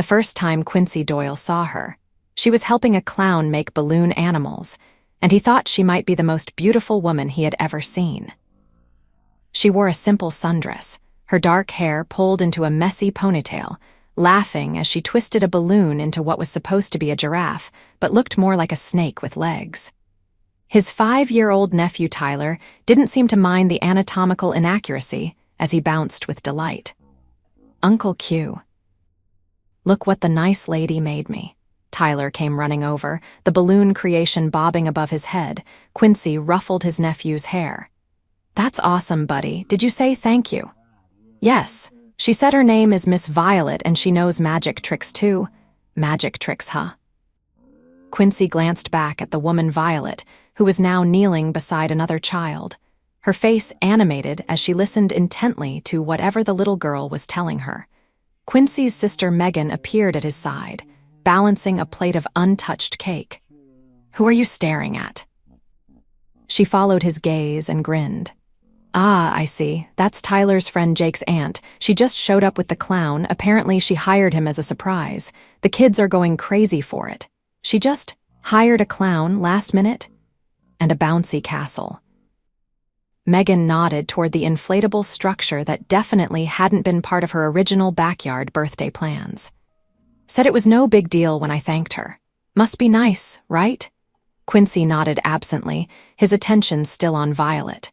the first time Quincy Doyle saw her. She was helping a clown make balloon animals, and he thought she might be the most beautiful woman he had ever seen. She wore a simple sundress, her dark hair pulled into a messy ponytail, laughing as she twisted a balloon into what was supposed to be a giraffe, but looked more like a snake with legs. His 5-year-old nephew Tyler didn't seem to mind the anatomical inaccuracy as he bounced with delight. "Uncle Q. Look what the nice lady made me." Tyler came running over, the balloon creation bobbing above his head. Quincy ruffled his nephew's hair. "That's awesome, buddy. Did you say thank you?" "Yes. She said her name is Miss Violet and she knows magic tricks too." "Magic tricks, huh?" Quincy glanced back at the woman Violet, who was now kneeling beside another child, her face animated as she listened intently to whatever the little girl was telling her. Quincy's sister Megan appeared at his side, balancing a plate of untouched cake. "Who are you staring at?" She followed his gaze and grinned. "Ah, I see. That's Tyler's friend Jake's aunt. She just showed up with the clown. Apparently she hired him as a surprise. The kids are going crazy for it. She just hired a clown last minute? And a bouncy castle." Megan nodded toward the inflatable structure that definitely hadn't been part of her original backyard birthday plans. "Said it was no big deal when I thanked her. Must be nice, right?" Quincy nodded absently, his attention still on Violet.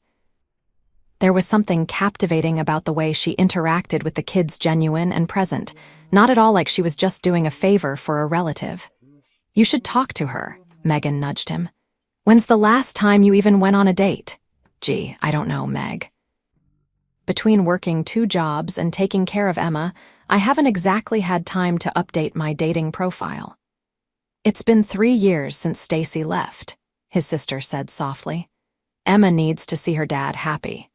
There was something captivating about the way she interacted with the kids, genuine and present, not at all like she was just doing a favor for a relative. "You should talk to her," Megan nudged him. "When's the last time you even went on a date?" "Gee, I don't know, Meg. Between working 2 jobs and taking care of Emma, I haven't exactly had time to update my dating profile." "It's been 3 years since Stacy left," his sister said softly. "Emma needs to see her dad happy."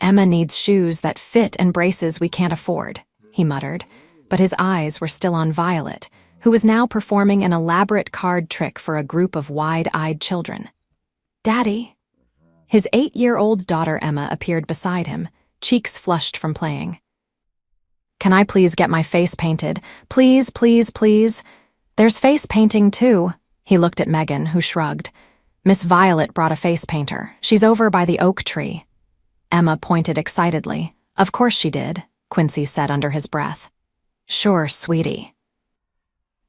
"Emma needs shoes that fit and braces we can't afford," he muttered, but his eyes were still on Violet, who was now performing an elaborate card trick for a group of wide-eyed children. "Daddy?" His 8-year-old daughter Emma appeared beside him, cheeks flushed from playing. "Can I please get my face painted? Please, please, please." "There's face painting too." He looked at Megan, who shrugged. "Miss Violet brought a face painter. She's over by the oak tree." Emma pointed excitedly. "Of course she did," Quincy said under his breath. "Sure, sweetie.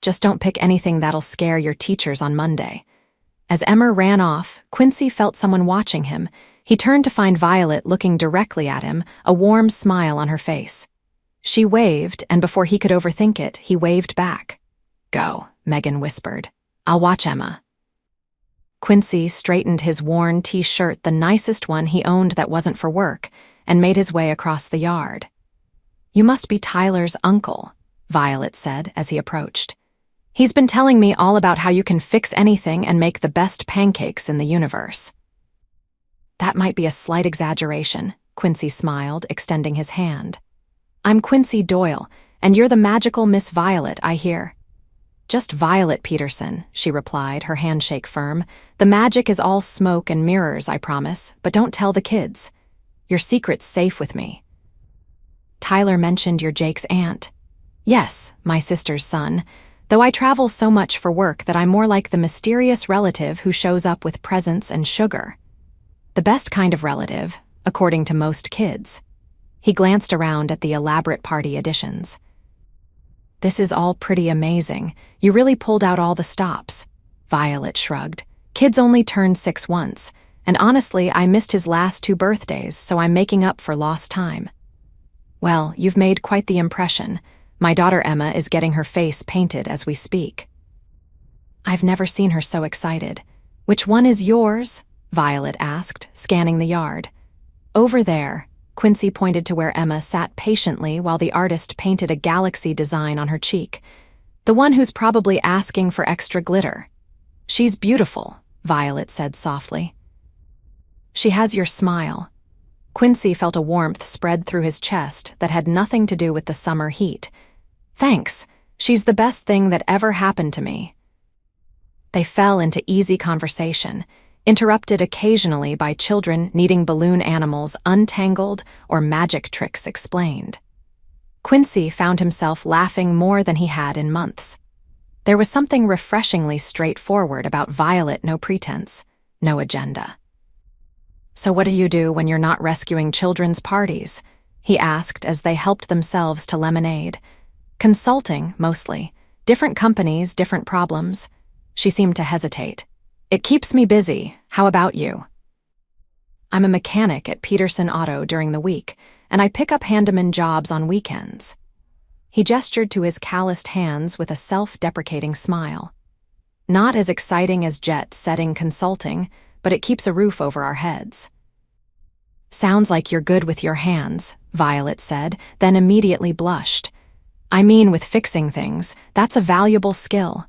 Just don't pick anything that'll scare your teachers on Monday." As Emma ran off, Quincy felt someone watching him. He turned to find Violet looking directly at him, a warm smile on her face. She waved, and before he could overthink it, he waved back. "Go," Megan whispered. "I'll watch Emma." Quincy straightened his worn t-shirt, the nicest one he owned that wasn't for work, and made his way across the yard. "You must be Tyler's uncle," Violet said as he approached. "He's been telling me all about how you can fix anything and make the best pancakes in the universe." "That might be a slight exaggeration," Quincy smiled, extending his hand. "I'm Quincy Doyle, and you're the magical Miss Violet, I hear." "Just Violet Peterson," she replied, her handshake firm. "The magic is all smoke and mirrors, I promise, but don't tell the kids. Your secret's safe with me." "Tyler mentioned you're Jake's aunt." "Yes, my sister's son, though I travel so much for work that I'm more like the mysterious relative who shows up with presents and sugar. The best kind of relative, according to most kids." He glanced around at the elaborate party additions. "This is all pretty amazing. You really pulled out all the stops." Violet shrugged. "Kids only turn 6 once, and honestly, I missed his last 2 birthdays, so I'm making up for lost time." "Well, you've made quite the impression. My daughter Emma is getting her face painted as we speak." "I've never seen her so excited." "Which one is yours?" Violet asked, scanning the yard. "Over there." Quincy pointed to where Emma sat patiently while the artist painted a galaxy design on her cheek. "The one who's probably asking for extra glitter." "She's beautiful," Violet said softly. "She has your smile." Quincy felt a warmth spread through his chest that had nothing to do with the summer heat. "Thanks. She's the best thing that ever happened to me." They fell into easy conversation, interrupted occasionally by children needing balloon animals untangled or magic tricks explained. Quincy found himself laughing more than he had in months. There was something refreshingly straightforward about Violet, no pretense, no agenda. "So what do you do when you're not rescuing children's parties?" he asked as they helped themselves to lemonade. "Consulting, mostly. Different companies, different problems." She seemed to hesitate. "It keeps me busy. How about you?" "I'm a mechanic at Peterson Auto during the week, and I pick up handyman jobs on weekends." He gestured to his calloused hands with a self-deprecating smile. "Not as exciting as jet-setting consulting, but it keeps a roof over our heads." "Sounds like you're good with your hands," Violet said, then immediately blushed. "I mean, with fixing things, that's a valuable skill."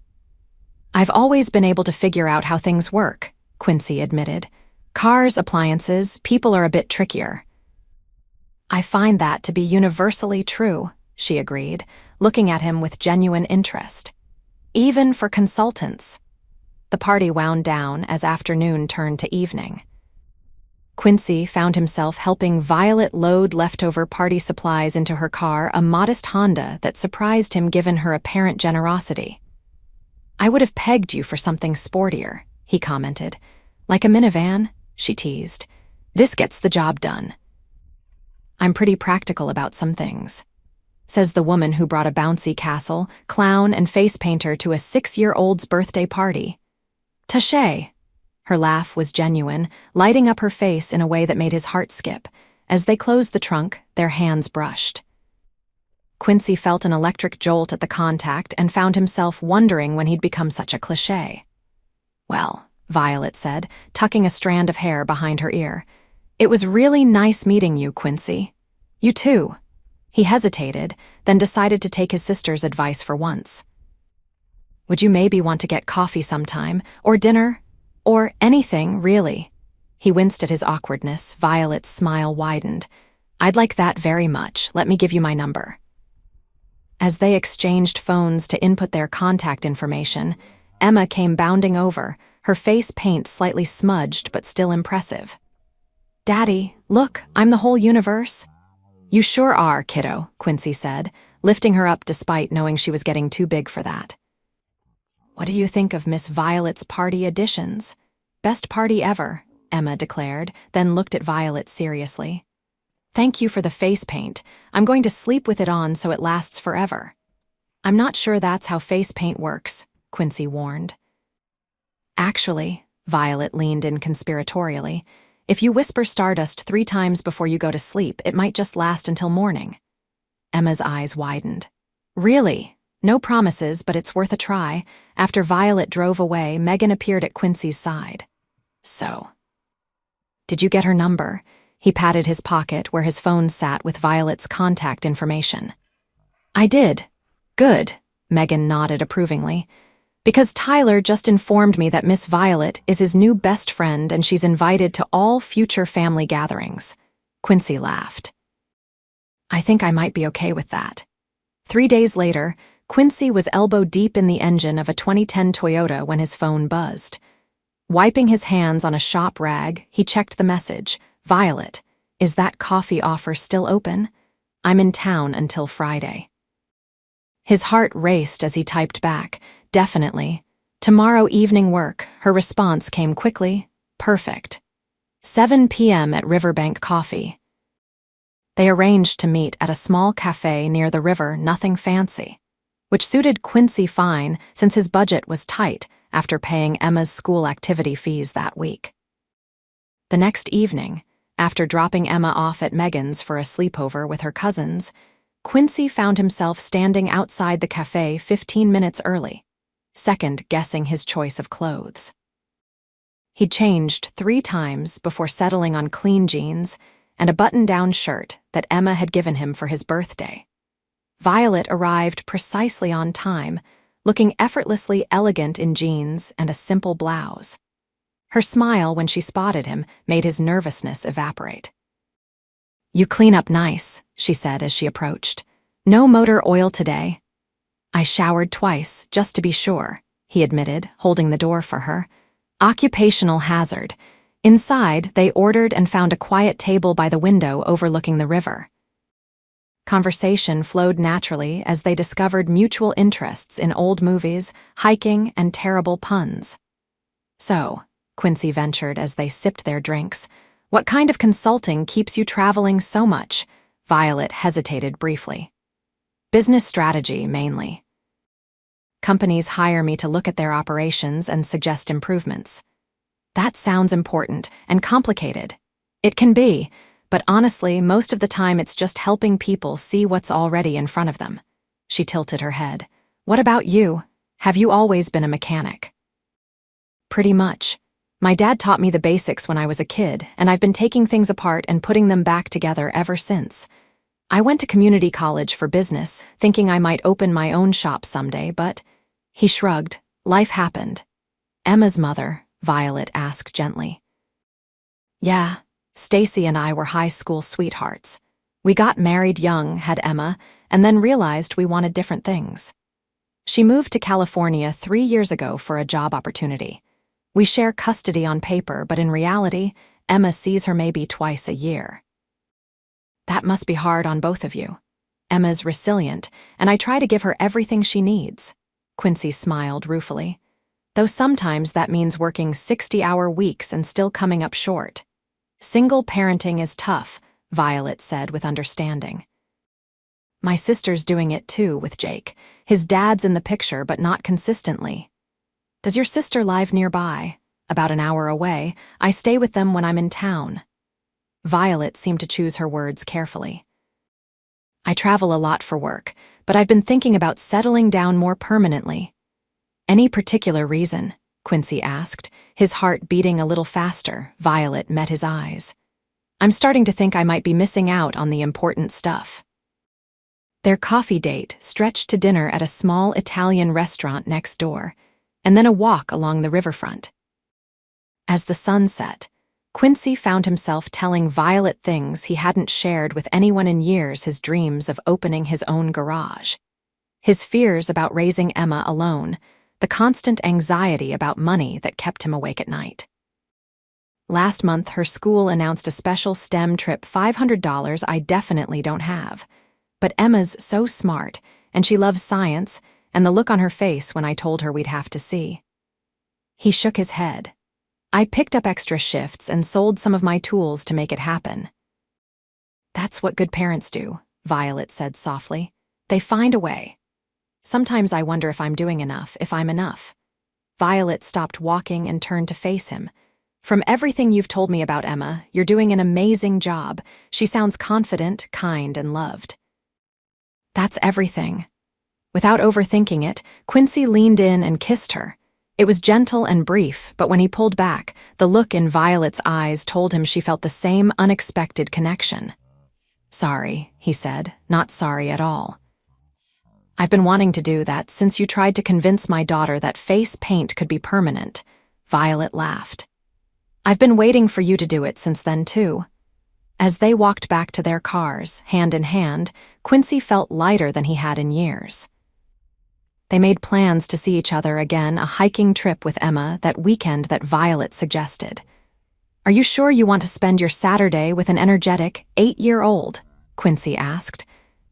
"I've always been able to figure out how things work," Quincy admitted. "Cars, appliances, people are a bit trickier." "I find that to be universally true," she agreed, looking at him with genuine interest. "Even for consultants." The party wound down as afternoon turned to evening. Quincy found himself helping Violet load leftover party supplies into her car, a modest Honda that surprised him given her apparent generosity. "I would have pegged you for something sportier," he commented. "Like a minivan?" she teased. "This gets the job done." "I'm pretty practical about some things," says the woman who brought a bouncy castle, clown, and face painter to a 6-year-old's birthday party. "Taché." Her laugh was genuine, lighting up her face in a way that made his heart skip. As they closed the trunk, their hands brushed. Quincy felt an electric jolt at the contact and found himself wondering when he'd become such a cliché. "Well," Violet said, tucking a strand of hair behind her ear, "it was really nice meeting you, Quincy." "You too." He hesitated, then decided to take his sister's advice for once. "Would you maybe want to get coffee sometime, or dinner? Or anything, really?" He winced at his awkwardness. Violet's smile widened. "I'd like that very much. Let me give you my number." As they exchanged phones to input their contact information, Emma came bounding over, her face paint slightly smudged but still impressive. "Daddy, look, I'm the whole universe." "You sure are, kiddo," Quincy said, lifting her up despite knowing she was getting too big for that. "What do you think of Miss Violet's party additions?" "Best party ever," Emma declared, then looked at Violet seriously. "Thank you for the face paint. I'm going to sleep with it on so it lasts forever." "I'm not sure that's how face paint works," Quincy warned. "Actually," Violet leaned in conspiratorially, "if you whisper stardust 3 times before you go to sleep, it might just last until morning." Emma's eyes widened. "Really? No promises, but it's worth a try." After Violet drove away, Megan appeared at Quincy's side. "So, did you get her number?" He patted his pocket where his phone sat with Violet's contact information. "I did." "Good," Megan nodded approvingly. "Because Tyler just informed me that Miss Violet is his new best friend and she's invited to all future family gatherings." Quincy laughed. "I think I might be okay with that." 3 days later, Quincy was elbow-deep in the engine of a 2010 Toyota when his phone buzzed. Wiping his hands on a shop rag, he checked the message. "Violet, is that coffee offer still open? I'm in town until Friday." His heart raced as he typed back, "Definitely. Tomorrow evening work." Her response came quickly. "Perfect. 7 p.m. at Riverbank Coffee." They arranged to meet at a small cafe near the river, nothing fancy, which suited Quincy fine since his budget was tight after paying Emma's school activity fees that week. The next evening, after dropping Emma off at Megan's for a sleepover with her cousins, Quincy found himself standing outside the cafe 15 minutes early, second-guessing his choice of clothes. He'd changed 3 times before settling on clean jeans and a button-down shirt that Emma had given him for his birthday. Violet arrived precisely on time, looking effortlessly elegant in jeans and a simple blouse. Her smile when she spotted him made his nervousness evaporate. "You clean up nice," she said as she approached. "No motor oil today." "I showered twice, just to be sure," he admitted, holding the door for her. Occupational hazard. Inside, they ordered and found a quiet table by the window overlooking the river. Conversation flowed naturally as they discovered mutual interests in old movies, hiking, and terrible puns. "So," Quincy ventured as they sipped their drinks, "what kind of consulting keeps you traveling so much?" Violet hesitated briefly. "Business strategy, mainly. Companies hire me to look at their operations and suggest improvements." "That sounds important and complicated." "It can be, but honestly, most of the time it's just helping people see what's already in front of them." She tilted her head. "What about you? Have you always been a mechanic?" "Pretty much. My dad taught me the basics when I was a kid, and I've been taking things apart and putting them back together ever since. I went to community college for business, thinking I might open my own shop someday, but..." He shrugged. "Life happened." "Emma's mother?" Violet asked gently. "Yeah. Stacy and I were high school sweethearts. We got married young, had Emma, and then realized we wanted different things. She moved to California 3 years ago for a job opportunity. We share custody on paper, but in reality, Emma sees her maybe twice a year." "That must be hard on both of you." "Emma's resilient, and I try to give her everything she needs." Quincy smiled ruefully. "Though sometimes that means working 60-hour weeks and still coming up short." "Single parenting is tough," Violet said with understanding. "My sister's doing it too with Jake. His dad's in the picture, but not consistently." "Does your sister live nearby?" "About an hour away. I stay with them when I'm in town." Violet seemed to choose her words carefully. "I travel a lot for work, but I've been thinking about settling down more permanently." "Any particular reason?" Quincy asked, his heart beating a little faster. Violet met his eyes. "I'm starting to think I might be missing out on the important stuff." Their coffee date stretched to dinner at a small Italian restaurant next door, and then a walk along the riverfront. As the sun set, Quincy found himself telling Violet things he hadn't shared with anyone in years: his dreams of opening his own garage, his fears about raising Emma alone, the constant anxiety about money that kept him awake at night. Last month, her school announced a special STEM trip, $500 I definitely don't have. But Emma's so smart, and she loves science, and the look on her face when I told her we'd have to see. He shook his head. "I picked up extra shifts and sold some of my tools to make it happen." "That's what good parents do," Violet said softly. "They find a way." "Sometimes I wonder if I'm doing enough, if I'm enough." Violet stopped walking and turned to face him. "From everything you've told me about Emma, you're doing an amazing job. She sounds confident, kind, and loved." "That's everything." Without overthinking it, Quincy leaned in and kissed her. It was gentle and brief, but when he pulled back, the look in Violet's eyes told him she felt the same unexpected connection. "Sorry," he said, "not sorry at all. I've been wanting to do that since you tried to convince my daughter that face paint could be permanent." Violet laughed. "I've been waiting for you to do it since then, too." As they walked back to their cars, hand in hand, Quincy felt lighter than he had in years. They made plans to see each other again, a hiking trip with Emma that weekend that Violet suggested. "Are you sure you want to spend your Saturday with an energetic 8-year-old?" Quincy asked.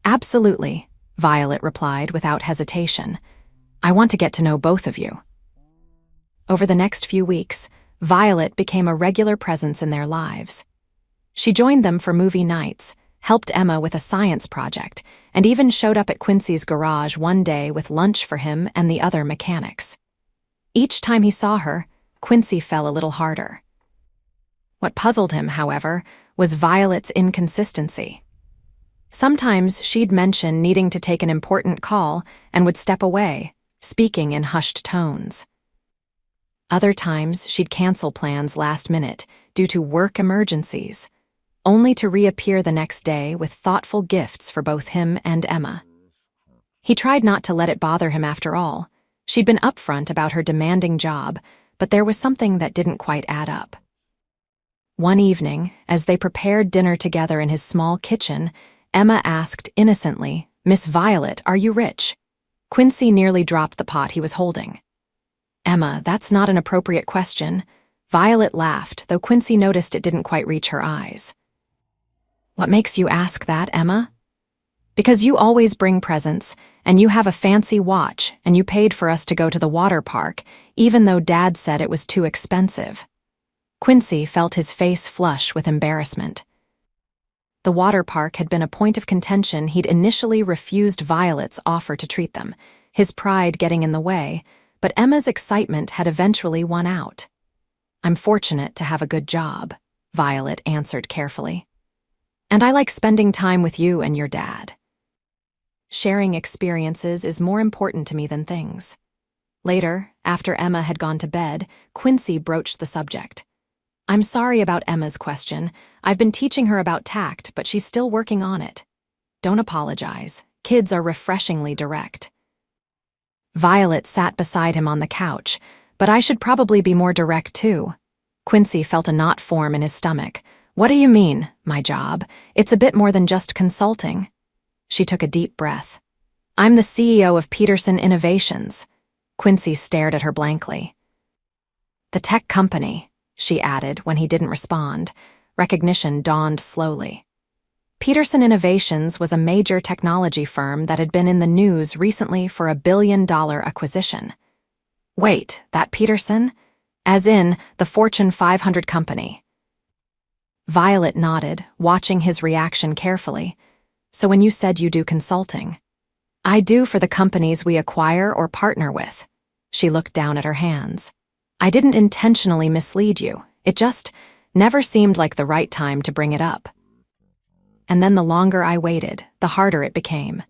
"Absolutely," Violet replied without hesitation. "I want to get to know both of you." Over the next few weeks, Violet became a regular presence in their lives. She joined them for movie nights, helped Emma with a science project, and even showed up at Quincy's garage one day with lunch for him and the other mechanics. Each time he saw her, Quincy fell a little harder. What puzzled him, however, was Violet's inconsistency. Sometimes she'd mention needing to take an important call and would step away, speaking in hushed tones. Other times, she'd cancel plans last minute due to work emergencies, only to reappear the next day with thoughtful gifts for both him and Emma. He tried not to let it bother him after all. She'd been upfront about her demanding job, but there was something that didn't quite add up. One evening, as they prepared dinner together in his small kitchen, Emma asked innocently, "Miss Violet, are you rich?" Quincy nearly dropped the pot he was holding. "Emma, that's not an appropriate question." Violet laughed, though Quincy noticed it didn't quite reach her eyes. "What makes you ask that, Emma?" Because you always bring presents, and you have a fancy watch, and you paid for us to go to the water park, even though Dad said it was too expensive. Quincy felt his face flush with embarrassment. The water park had been a point of contention. He'd initially refused Violet's offer to treat them, his pride getting in the way, but Emma's excitement had eventually won out. "I'm fortunate to have a good job," Violet answered carefully. "And I like spending time with you and your dad. Sharing experiences is more important to me than things." Later, after Emma had gone to bed, Quincy broached the subject. "I'm sorry about Emma's question. I've been teaching her about tact, but she's still working on it." "Don't apologize. Kids are refreshingly direct." Violet sat beside him on the couch, "But I should probably be more direct too." Quincy felt a knot form in his stomach. "What do you mean, my job? It's a bit more than just consulting." She took a deep breath. "I'm the CEO of Peterson Innovations." Quincy stared at her blankly. "The tech company," she added when he didn't respond. Recognition dawned slowly. Peterson Innovations was a major technology firm that had been in the news recently for $1 billion acquisition. "Wait, that Peterson? As in, the Fortune 500 company?" Violet nodded, watching his reaction carefully. "So when you said you do consulting?" "I do for the companies we acquire or partner with." She looked down at her hands. "I didn't intentionally mislead you. It just never seemed like the right time to bring it up." And then the longer I waited, the harder it became.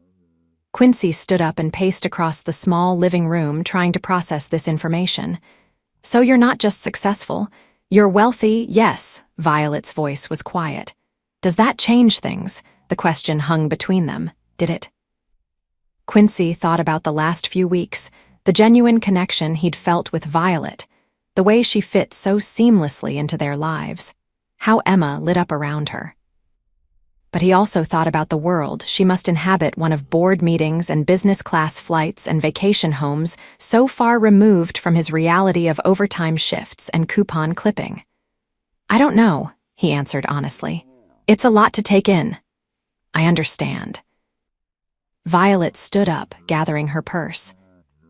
Quincy stood up and paced across the small living room trying to process this information. "So you're not just successful, you're wealthy, yes." Violet's voice was quiet. "Does that change things?" The question hung between them. Did it? Quincy thought about the last few weeks, the genuine connection he'd felt with Violet, the way she fit so seamlessly into their lives, how Emma lit up around her. But he also thought about the world she must inhabit, one of board meetings and business-class flights and vacation homes so far removed from his reality of overtime shifts and coupon clipping. "I don't know," he answered honestly. "It's a lot to take in." "I understand." Violet stood up, gathering her purse.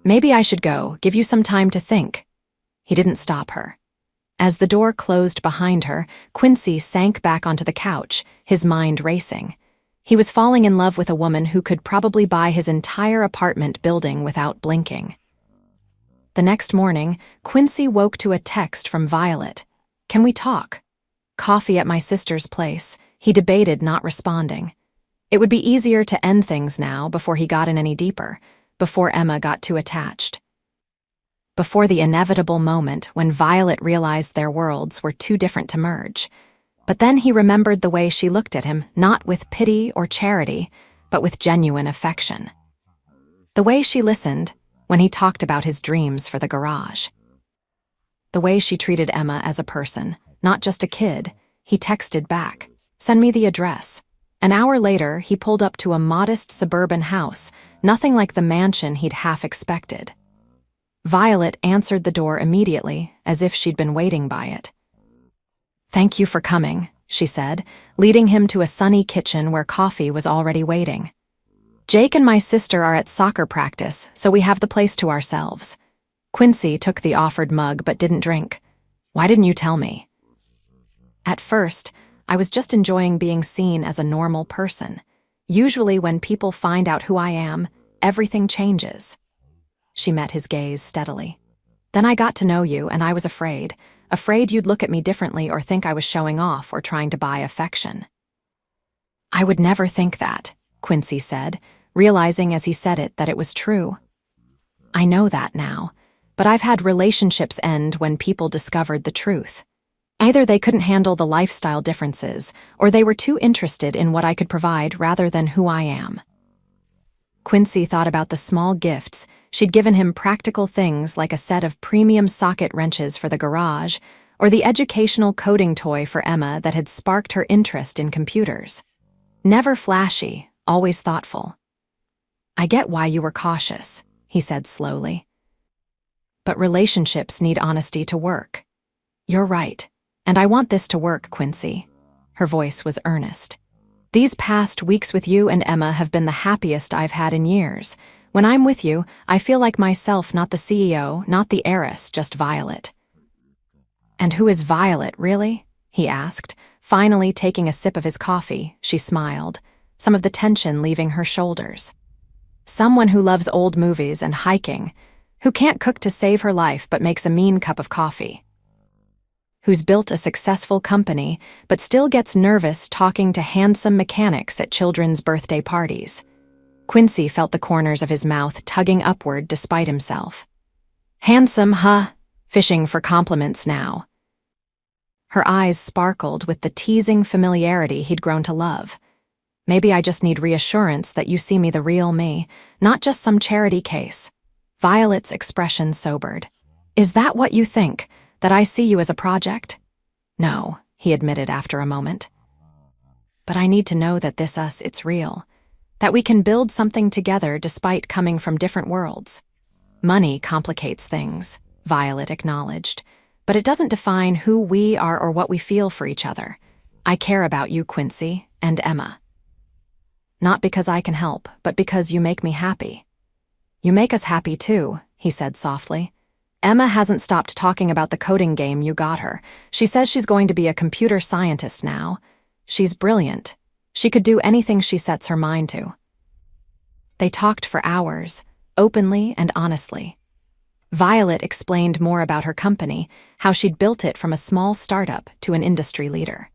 "Maybe I should go, give you some time to think." He didn't stop her. As the door closed behind her, Quincy sank back onto the couch, his mind racing. He was falling in love with a woman who could probably buy his entire apartment building without blinking. The next morning, Quincy woke to a text from Violet. "Can we talk?" "Coffee at my sister's place." He debated not responding. It would be easier to end things now before he got in any deeper, before Emma got too attached. Before the inevitable moment when Violet realized their worlds were too different to merge. But then he remembered the way she looked at him, not with pity or charity, but with genuine affection. The way she listened when he talked about his dreams for the garage. The way she treated Emma as a person, not just a kid. He texted back, "Send me the address." An hour later, he pulled up to a modest suburban house, nothing like the mansion he'd half expected. Violet answered the door immediately, as if she'd been waiting by it. "Thank you for coming," she said, leading him to a sunny kitchen where coffee was already waiting. "Jake and my sister are at soccer practice, so we have the place to ourselves." Quincy took the offered mug but didn't drink. "Why didn't you tell me?" "At first, I was just enjoying being seen as a normal person. Usually when people find out who I am, everything changes." She met his gaze steadily. "Then I got to know you, and I was afraid you'd look at me differently or think I was showing off or trying to buy affection." "I would never think that," Quincy said, realizing as he said it that it was true. "I know that now, but I've had relationships end when people discovered the truth. Either they couldn't handle the lifestyle differences, or they were too interested in what I could provide rather than who I am." Quincy thought about the small gifts she'd given him, practical things like a set of premium socket wrenches for the garage, or the educational coding toy for Emma that had sparked her interest in computers. Never flashy, always thoughtful. "I get why you were cautious," he said slowly. "But relationships need honesty to work." "You're right. And I want this to work, Quincy." Her voice was earnest. These past weeks with you and Emma have been the happiest I've had in years. When I'm with you, I feel like myself, not the CEO, not the heiress, just Violet." "And who is Violet, really?" he asked, finally taking a sip of his coffee. She smiled, some of the tension leaving her shoulders. "Someone who loves old movies and hiking, who can't cook to save her life but makes a mean cup of coffee. Who's built a successful company but still gets nervous talking to handsome mechanics at children's birthday parties." Quincy felt the corners of his mouth tugging upward despite himself. "Handsome, huh? Fishing for compliments now." Her eyes sparkled with the teasing familiarity he'd grown to love. "Maybe I just need reassurance that you see me the real me, not just some charity case." Violet's expression sobered. "Is that what you think, that I see you as a project?" "No," he admitted after a moment. "But I need to know that it's real. That we can build something together despite coming from different worlds." "Money complicates things," Violet acknowledged, "but it doesn't define who we are or what we feel for each other. I care about you, Quincy, and Emma. Not because I can help, but because you make me happy." "You make us happy too," he said softly. "Emma hasn't stopped talking about the coding game you got her. She says she's going to be a computer scientist now. She's brilliant. She could do anything she sets her mind to." They talked for hours, openly and honestly. Violet explained more about her company, how she'd built it from a small startup to an industry leader.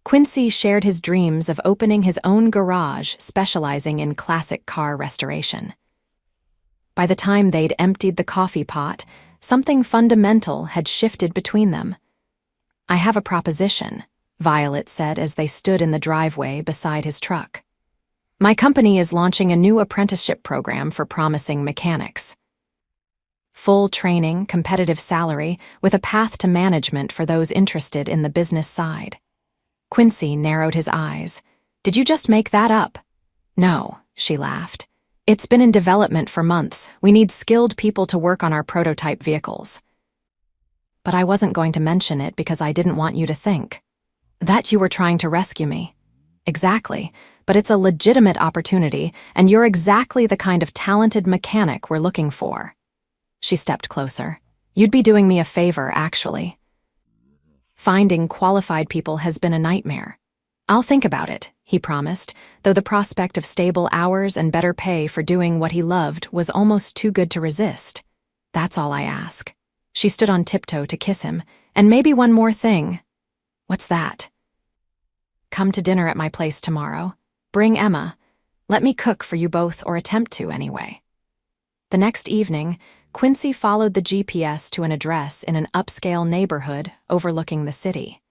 Quincy shared his dreams of opening his own garage specializing in classic car restoration. By the time they'd emptied the coffee pot, something fundamental had shifted between them. "I have a proposition," Violet said as they stood in the driveway beside his truck. "My company is launching a new apprenticeship program for promising mechanics. Full training, competitive salary, with a path to management for those interested in the business side." Quincy narrowed his eyes. "Did you just make that up?" "No," she laughed. "It's been in development for months. We need skilled people to work on our prototype vehicles." "But I wasn't going to mention it because I didn't want you to think that you were trying to rescue me." "Exactly, but it's a legitimate opportunity, and you're exactly the kind of talented mechanic we're looking for." She stepped closer. "You'd be doing me a favor, actually. Finding qualified people has been a nightmare." "I'll think about it," he promised, though the prospect of stable hours and better pay for doing what he loved was almost too good to resist. "That's all I ask." She stood on tiptoe to kiss him. "And maybe one more thing." "What's that?" "Come to dinner at my place tomorrow. Bring Emma. Let me cook for you both, or attempt to anyway." The next evening, Quincy followed the GPS to an address in an upscale neighborhood overlooking the city.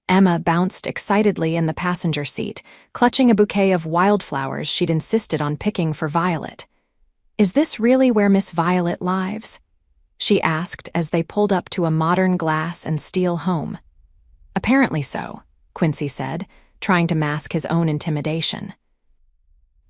Emma bounced excitedly in the passenger seat, clutching a bouquet of wildflowers she'd insisted on picking for Violet. "Is this really where Miss Violet lives?" she asked as they pulled up to a modern glass and steel home. "Apparently so," Quincy said, trying to mask his own intimidation.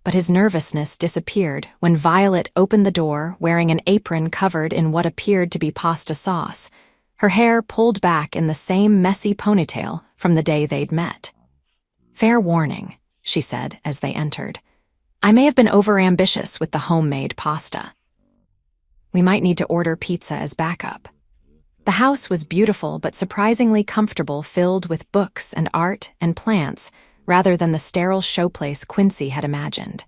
But his nervousness disappeared when Violet opened the door wearing an apron covered in what appeared to be pasta sauce, her hair pulled back in the same messy ponytail from the day they'd met. "Fair warning," she said as they entered. "I may have been overambitious with the homemade pasta. We might need to order pizza as backup." The house was beautiful but surprisingly comfortable, filled with books and art and plants, rather than the sterile showplace Quincy had imagined.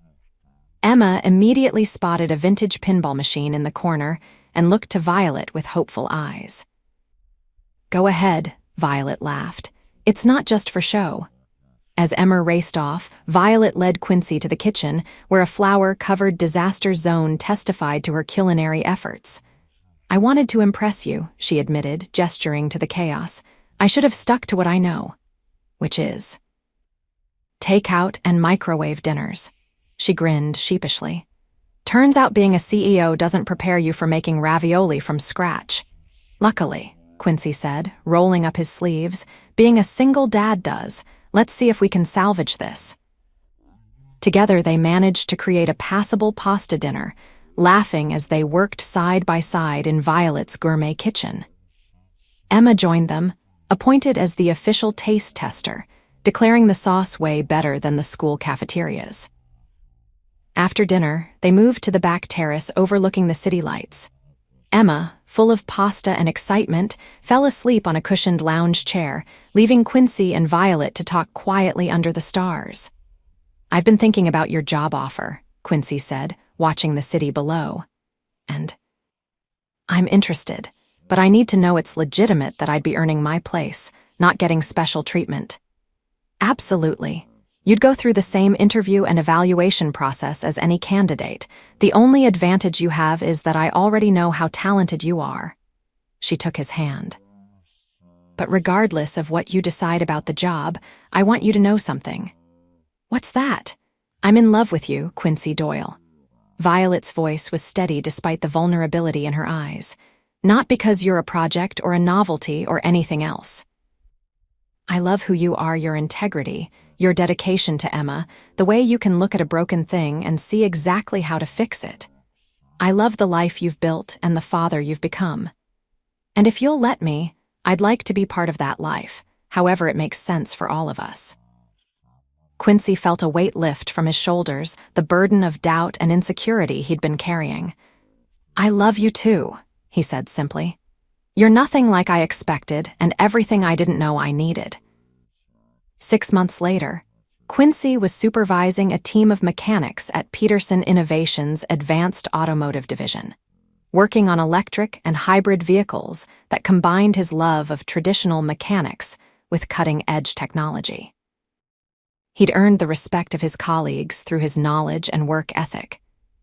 Emma immediately spotted a vintage pinball machine in the corner and looked to Violet with hopeful eyes. "Go ahead," Violet laughed. "It's not just for show." As Emma raced off, Violet led Quincy to the kitchen, where a flower-covered disaster zone testified to her culinary efforts. "I wanted to impress you," she admitted, gesturing to the chaos. "I should have stuck to what I know." "Which is?" "Takeout and microwave dinners." She grinned sheepishly. "Turns out being a CEO doesn't prepare you for making ravioli from scratch." "Luckily," Quincy said, rolling up his sleeves, "being a single dad does. Let's see if we can salvage this." Together they managed to create a passable pasta dinner, laughing as they worked side by side in Violet's gourmet kitchen. Emma joined them, appointed as the official taste tester, declaring the sauce way better than the school cafeterias. After dinner, they moved to the back terrace overlooking the city lights. Emma, full of pasta and excitement, fell asleep on a cushioned lounge chair, leaving Quincy and Violet to talk quietly under the stars. "I've been thinking about your job offer," Quincy said, watching the city below. "And I'm interested, but I need to know it's legitimate that I'd be earning my place, not getting special treatment." "Absolutely. You'd go through the same interview and evaluation process as any candidate. The only advantage you have is that I already know how talented you are." She took his hand. "But regardless of what you decide about the job, I want you to know something." "What's that?" "I'm in love with you, Quincy Doyle." Violet's voice was steady despite the vulnerability in her eyes. "Not because you're a project or a novelty or anything else. I love who you are, your integrity, your dedication to Emma, the way you can look at a broken thing and see exactly how to fix it. I love the life you've built and the father you've become. And if you'll let me, I'd like to be part of that life, however it makes sense for all of us." Quincy felt a weight lift from his shoulders, the burden of doubt and insecurity he'd been carrying. "I love you too," he said simply. "You're nothing like I expected and everything I didn't know I needed." 6 months later, Quincy was supervising a team of mechanics at Peterson Innovations' Advanced Automotive Division, working on electric and hybrid vehicles that combined his love of traditional mechanics with cutting-edge technology. He'd earned the respect of his colleagues through his knowledge and work ethic,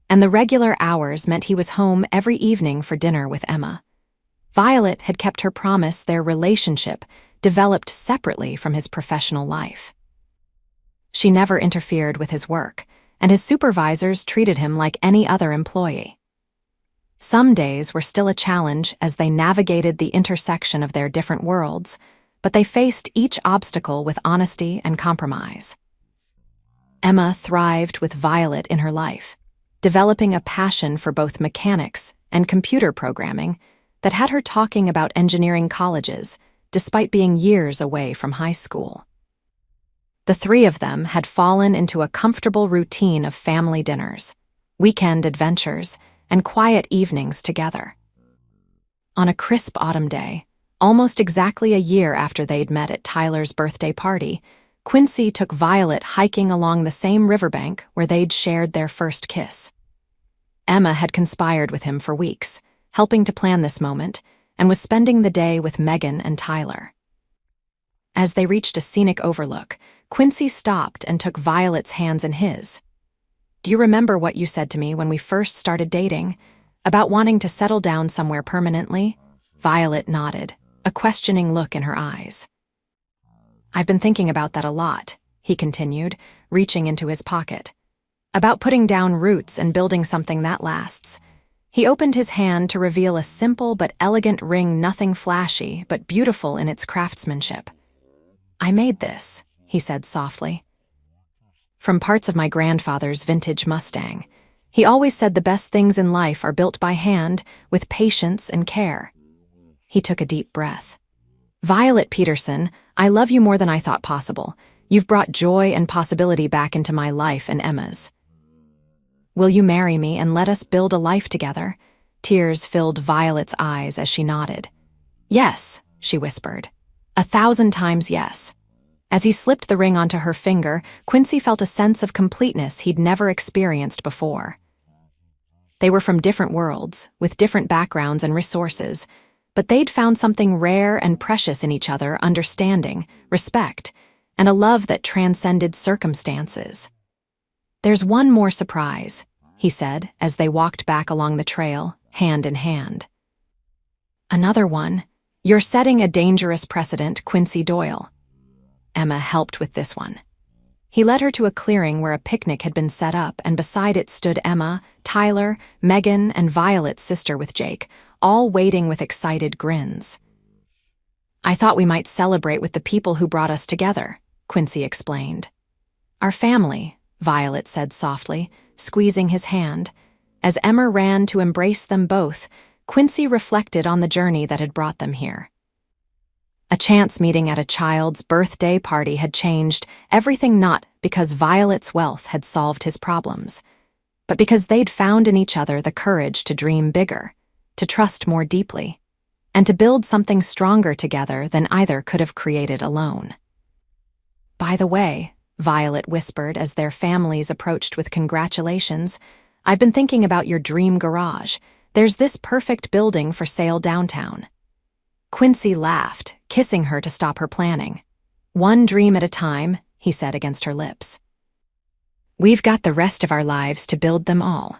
and the regular hours meant he was home every evening for dinner with Emma. Violet had kept her promise. Their relationship developed separately from his professional life. She never interfered with his work, and his supervisors treated him like any other employee. Some days were still a challenge as they navigated the intersection of their different worlds, but they faced each obstacle with honesty and compromise. Emma thrived with Violet in her life, developing a passion for both mechanics and computer programming that had her talking about engineering colleges, despite being years away from high school. The three of them had fallen into a comfortable routine of family dinners, weekend adventures, and quiet evenings together. On a crisp autumn day, almost exactly a year after they'd met at Tyler's birthday party, Quincy took Violet hiking along the same riverbank where they'd shared their first kiss. Emma had conspired with him for weeks, helping to plan this moment, and was spending the day with Megan and Tyler. As they reached a scenic overlook, Quincy stopped and took Violet's hands in his. "Do you remember what you said to me when we first started dating? About wanting to settle down somewhere permanently?" Violet nodded, a questioning look in her eyes. "I've been thinking about that a lot," he continued, reaching into his pocket. "About putting down roots and building something that lasts." He opened his hand to reveal a simple but elegant ring, nothing flashy, but beautiful in its craftsmanship. "I made this," he said softly, "from parts of my grandfather's vintage Mustang. He always said the best things in life are built by hand, with patience and care." He took a deep breath. "Violet Peterson, I love you more than I thought possible. You've brought joy and possibility back into my life and Emma's. Will you marry me and let us build a life together?" Tears filled Violet's eyes as she nodded. "Yes," she whispered. 1,000 times yes." As he slipped the ring onto her finger, Quincy felt a sense of completeness he'd never experienced before. They were from different worlds, with different backgrounds and resources, but they'd found something rare and precious in each other: understanding, respect, and a love that transcended circumstances. "There's one more surprise," he said as they walked back along the trail, hand in hand. "Another one. You're setting a dangerous precedent, Quincy Doyle." Emma helped with this one. He led her to a clearing where a picnic had been set up, and beside it stood Emma, Tyler, Megan, and Violet's sister with Jake, all waiting with excited grins. "I thought we might celebrate with the people who brought us together," Quincy explained. "Our family," Violet said softly, squeezing his hand. As Emma ran to embrace them both, Quincy reflected on the journey that had brought them here. A chance meeting at a child's birthday party had changed everything, not because Violet's wealth had solved his problems, but because they'd found in each other the courage to dream bigger, to trust more deeply, and to build something stronger together than either could have created alone. "By the way," Violet whispered as their families approached with congratulations, "I've been thinking about your dream garage. There's this perfect building for sale downtown." Quincy laughed, kissing her to stop her planning. "One dream at a time," he said against her lips. "We've got the rest of our lives to build them all."